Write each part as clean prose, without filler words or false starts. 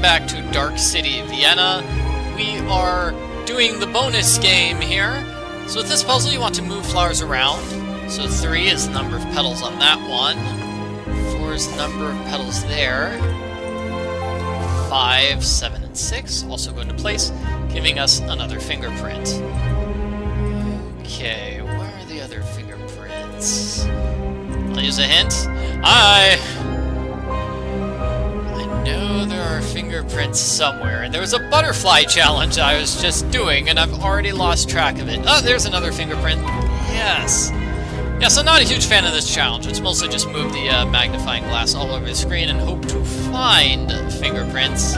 back to Dark City, Vienna. We are doing the bonus game here. So with this puzzle, you want to move flowers around. So 3 is the number of petals on that one. 4 is the number of petals there. 5, 7, and 6 also go into place, giving us another fingerprint. Okay, where are the other fingerprints? I'll use a hint. I know there are fingerprints somewhere. There was a butterfly challenge I was just doing, and I've already lost track of it. Oh, there's another fingerprint. Yes. Yeah, so not a huge fan of this challenge. It's mostly just move the magnifying glass all over the screen and hope to find fingerprints.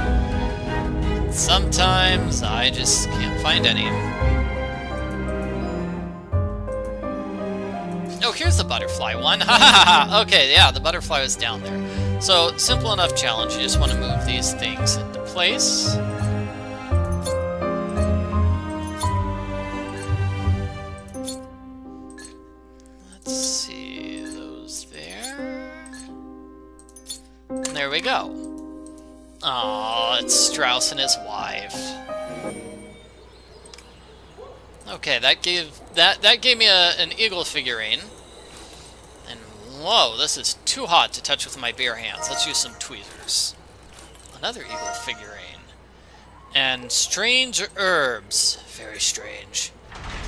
Sometimes I just can't find any. Oh, here's the butterfly one. Ha ha ha! Okay, yeah, the butterfly was down there. So, simple enough challenge. You just want to move these things into place. Let's see, those there. And there we go. Aww, it's Strauss and his wife. Okay, that gave me an eagle figurine. And whoa, this is too hot to touch with my bare hands. Let's use some tweezers. Another eagle figurine. And strange herbs. Very strange.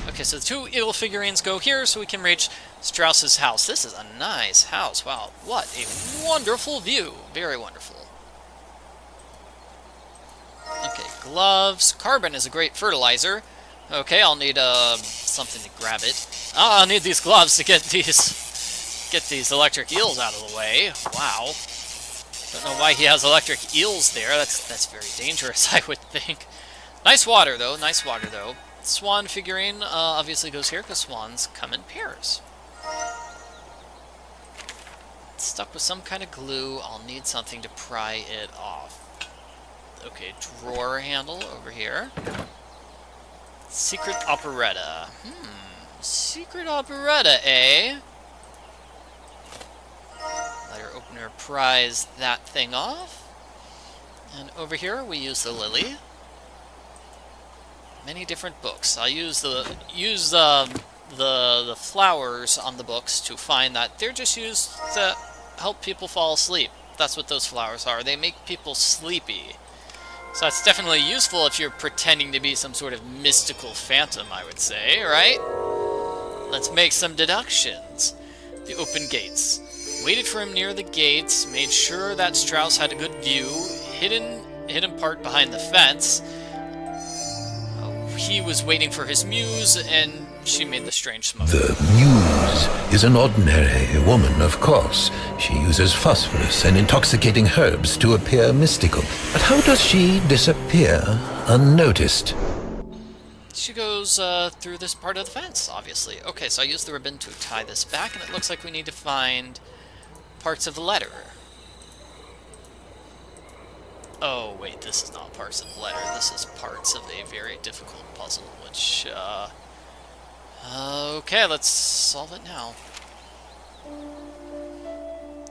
Okay, so the 2 eagle figurines go here so we can reach Strauss's house. This is a nice house. Wow, what a wonderful view. Very wonderful. Okay, gloves. Carbon is a great fertilizer. Okay, I'll need something to grab it. Oh, I'll need these gloves to get these electric eels out of the way. Wow. Don't know why he has electric eels there. That's very dangerous, I would think. Nice water though. Nice water though. Swan figurine obviously goes here because swans come in pairs. It's stuck with some kind of glue. I'll need something to pry it off. Okay, drawer handle over here. Secret operetta. Secret operetta, eh? Letter opener pries that thing off. And over here we use the lily. Many different books. I'll use the flowers on the books to find that they're just used to help people fall asleep. That's what those flowers are. They make people sleepy. So that's definitely useful if you're pretending to be some sort of mystical phantom, I would say, right? Let's make some deductions. The open gates. Waited for him near the gates, made sure that Strauss had a good view, hidden part behind the fence. He was waiting for his muse, and she made the strange smoke. The Muse is an ordinary woman, of course. She uses phosphorus and intoxicating herbs to appear mystical. But how does she disappear unnoticed? She goes through this part of the fence, obviously. Okay, so I use the ribbon to tie this back, and it looks like we need to find parts of the letter. Oh, wait, this is not parts of the letter. This is parts of a very difficult puzzle, which, okay, let's solve it now.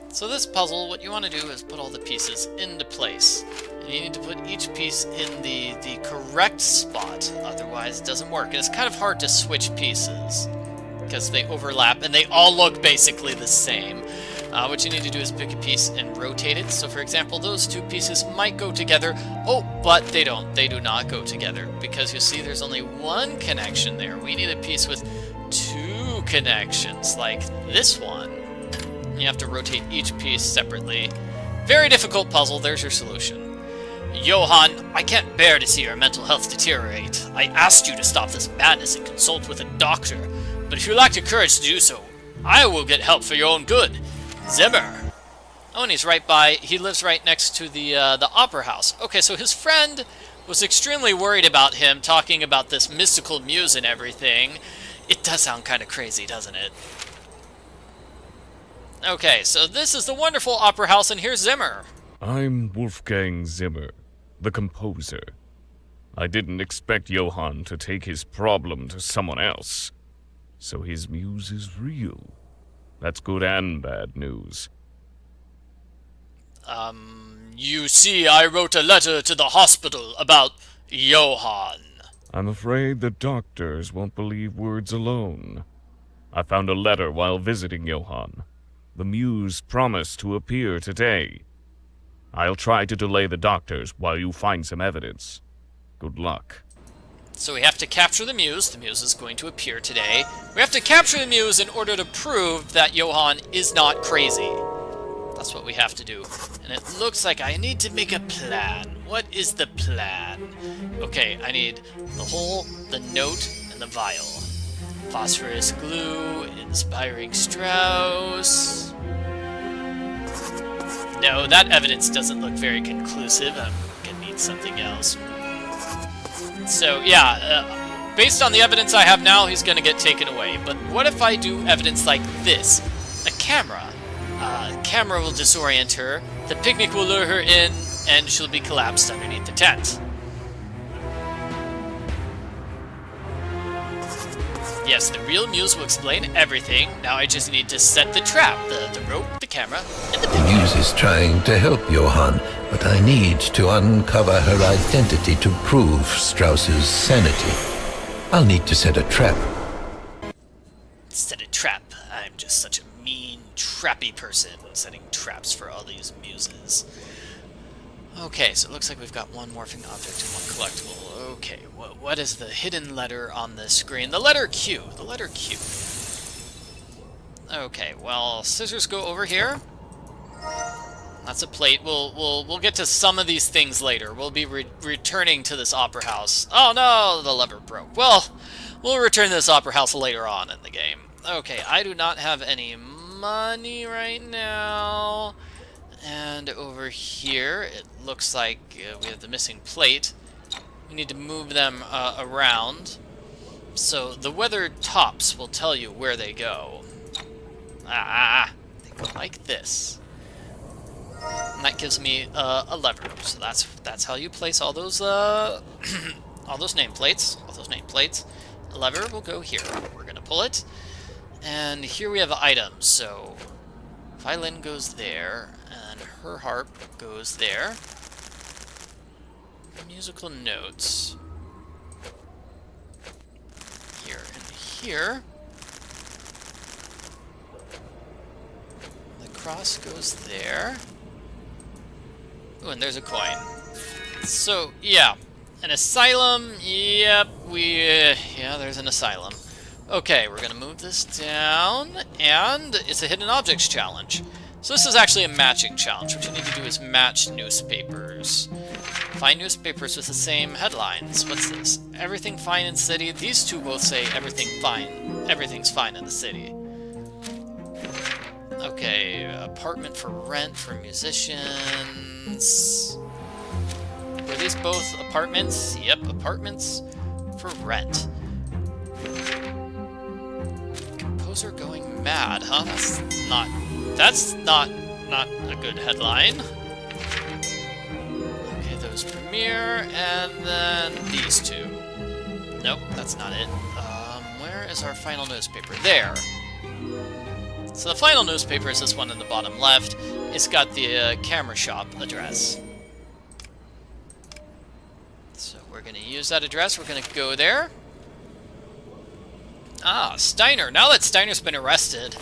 So this puzzle, what you want to do is put all the pieces into place. And you need to put each piece in the correct spot, otherwise it doesn't work. And it's kind of hard to switch pieces, because they overlap, and they all look basically the same. What you need to do is pick a piece and rotate it. So for example, those 2 pieces might go together. Oh, but they don't. They do not go together, because you see there's only 1 connection there. We need a piece with 2 connections, like this one. You have to rotate each piece separately. Very difficult puzzle. There's your solution. Johann, I can't bear to see your mental health deteriorate. I asked you to stop this madness and consult with a doctor. But if you lack the courage to do so, I will get help for your own good. Zimmer. Oh, and he's right by, he lives right next to the opera house. Okay, so his friend was extremely worried about him talking about this mystical muse and everything. It does sound kind of crazy, doesn't it? Okay, so this is the wonderful opera house, and here's Zimmer. I'm Wolfgang Zimmer, the composer. I didn't expect Johann to take his problem to someone else. So his muse is real. That's good and bad news. You see, I wrote a letter to the hospital about Johann. I'm afraid the doctors won't believe words alone. I found a letter while visiting Johann. The Muse promised to appear today. I'll try to delay the doctors while you find some evidence. Good luck. So we have to capture the Muse. The Muse is going to appear today. We have to capture the Muse in order to prove that Johann is not crazy. That's what we have to do. And it looks like I need to make a plan. What is the plan? Okay, I need the hole, the note, and the vial. Phosphorus glue, inspiring Strauss. No, that evidence doesn't look very conclusive. I'm gonna need something else. So, yeah, based on the evidence I have now, he's gonna get taken away. But what if I do evidence like this? A camera. Camera will disorient her, the picnic will lure her in, and she'll be collapsed underneath the tent. Yes, the real Muse will explain everything. Now I just need to set the trap, the rope, the camera, and the The picnic. Muse is trying to help Johann, but I need to uncover her identity to prove Strauss's sanity. I'll need to set a trap. Set a trap. I'm just such a mean, trappy person, setting traps for all these Muses. Okay, so it looks like we've got one morphing object and one collectible. Okay, what is the hidden letter on the screen? The letter Q. The letter Q. Okay, well, scissors go over here. That's a plate. We'll get to some of these things later. We'll be returning to this opera house. Oh no, the lever broke. Well, we'll return to this opera house later on in the game. Okay, I do not have any money right now. And over here, it looks like we have the missing plate. We need to move them around. So the weathered tops will tell you where they go. They go like this. And that gives me a lever. So that's how you place all those all those nameplates. All those nameplates. The lever will go here. We're gonna pull it. And here we have items. So violin goes there, and her harp goes there. Musical notes. Here and here. The cross goes there. Ooh, and there's a coin. So, yeah. An asylum. Yep, yeah, there's an asylum. Okay, we're gonna move this down, and it's a hidden objects challenge. So this is actually a matching challenge. What you need to do is match newspapers. Find newspapers with the same headlines. What's this? Everything fine in city. These two both say everything fine. Everything's fine in the city. Okay, apartment for rent for musicians. Were these both apartments? Yep, apartments for rent. Composer going mad, huh? That's not a good headline. Okay, those premiere, and then these two. Nope, that's not it. Where is our final newspaper? There. So the final newspaper is this one in the bottom left. It's got the camera shop address. So we're going to use that address. We're going to go there. Ah, Steiner. Now that Steiner's been arrested,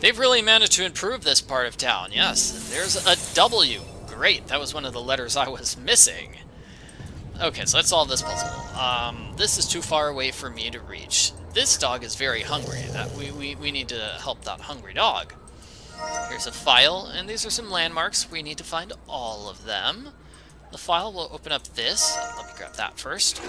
they've really managed to improve this part of town. Yes, and there's a W. Great, that was one of the letters I was missing. Okay, so let's solve this puzzle. This is too far away for me to reach. This dog is very hungry. We need to help that hungry dog. Here's a file, and these are some landmarks. We need to find all of them. The file will open up this. Let me grab that first.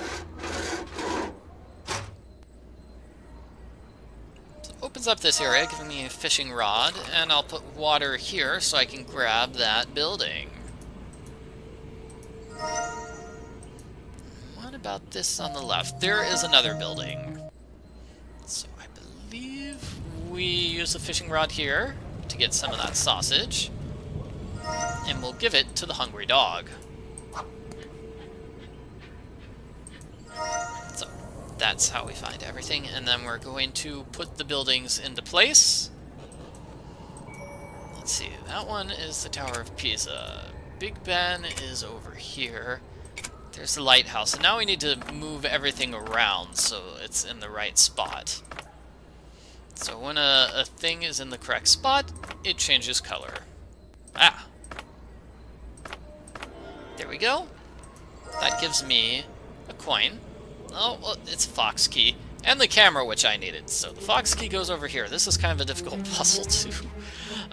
Opens up this area, giving me a fishing rod, and I'll put water here so I can grab that building. What about this on the left? There is another building. So I believe we use the fishing rod here to get some of that sausage, and we'll give it to the hungry dog. So that's how we find everything, and then we're going to put the buildings into place. Let's see, that one is the Tower of Pisa. Big Ben is over here. There's the lighthouse. And now we need to move everything around so it's in the right spot. So when a thing is in the correct spot, it changes color. Ah! There we go. That gives me a coin. Oh, well, it's a fox key. And the camera, which I needed. So the fox key goes over here. This is kind of a difficult puzzle, too.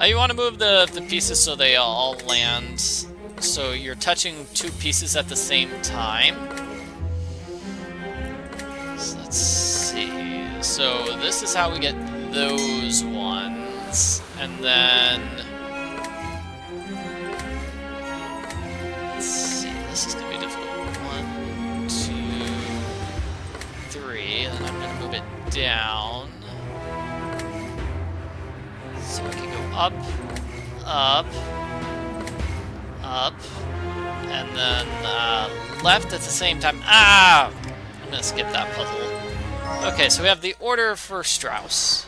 You want to move the pieces so they all land. So you're touching two pieces at the same time. So let's see. So this is how we get those ones. And then... let's see. This is going to be difficult. 1, 2, 3. And then I'm going to move it down. So I can go up, up, up, and then left at the same time. Ah! I'm going to skip that puzzle. Okay, so we have the order for Strauss.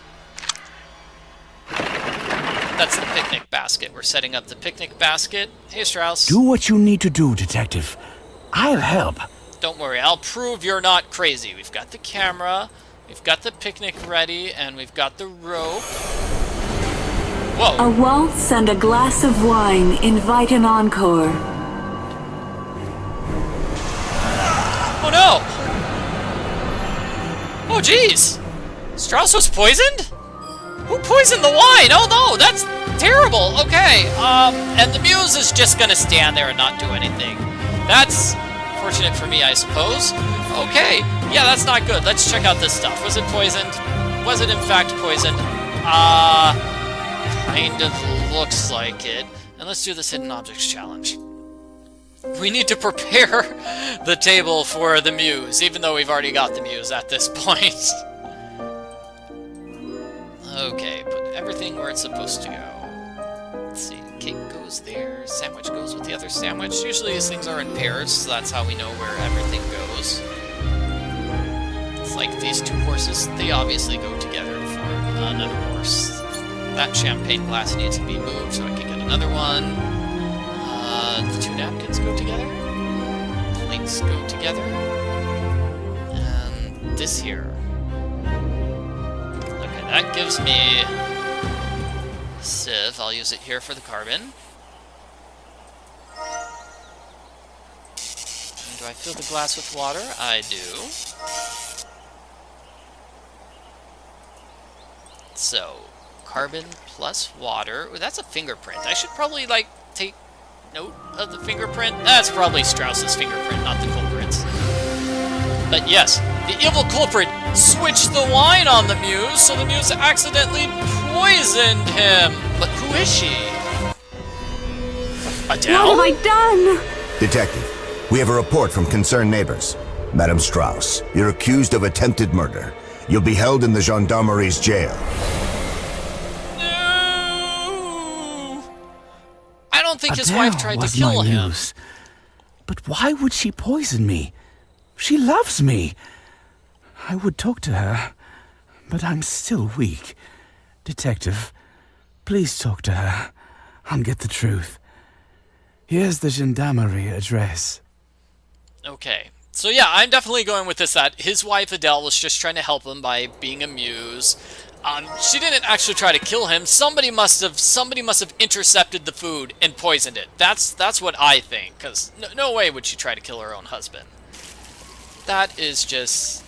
That's the picnic basket. We're setting up the picnic basket. Hey, Strauss. Do what you need to do, Detective. I'll help. Don't worry, I'll prove you're not crazy. We've got the camera, we've got the picnic ready, and we've got the rope. Whoa. A waltz and a glass of wine invite an encore. Oh no! Oh jeez! Strauss was poisoned? Who poisoned the wine? Oh no, that's terrible! Okay, and the Muse is just gonna stand there and not do anything. That's fortunate for me, I suppose. Okay, yeah, that's not good. Let's check out this stuff. Was it poisoned? Was it in fact poisoned? Kind of looks like it. And let's do this hidden objects challenge. We need to prepare the table for the Muse, even though we've already got the Muse at this point. Okay, put everything where it's supposed to go. Let's see, cake goes there, sandwich goes with the other sandwich. Usually these things are in pairs, so that's how we know where everything goes. It's like these two horses, they obviously go together to form another horse. That champagne glass needs to be moved so I can get another one. The two napkins go together. Plates go together. And this here. Okay, that gives me a sieve. I'll use it here for the carbon. And do I fill the glass with water? I do. So, carbon plus water. Ooh, that's a fingerprint. I should probably, like, take note of the fingerprint. That's probably Strauss's fingerprint, not the culprit's. But yes, the evil culprit switched the wine on the Muse, so the Muse accidentally poisoned him. But who is she? Adele? What have I done? Detective, we have a report from concerned neighbors. Madame Strauss, you're accused of attempted murder. You'll be held in the gendarmerie's jail. I don't think his Adele wife tried to was kill my him. Muse. But why would she poison me? She loves me. I would talk to her, but I'm still weak. Detective, please talk to her. I'll get the truth. Here's the gendarmerie address. Okay. So yeah, I'm definitely going with this, that his wife Adele was just trying to help him by being a Muse. She didn't actually try to kill him. Somebody must have intercepted the food and poisoned it. That's what I think, because no way would she try to kill her own husband. That is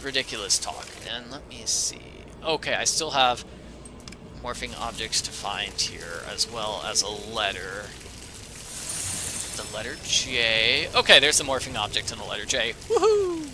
ridiculous talk. And let me see. Okay, I still have morphing objects to find here, as well as a letter. The letter J. Okay, there's the morphing object in the letter J. Woohoo!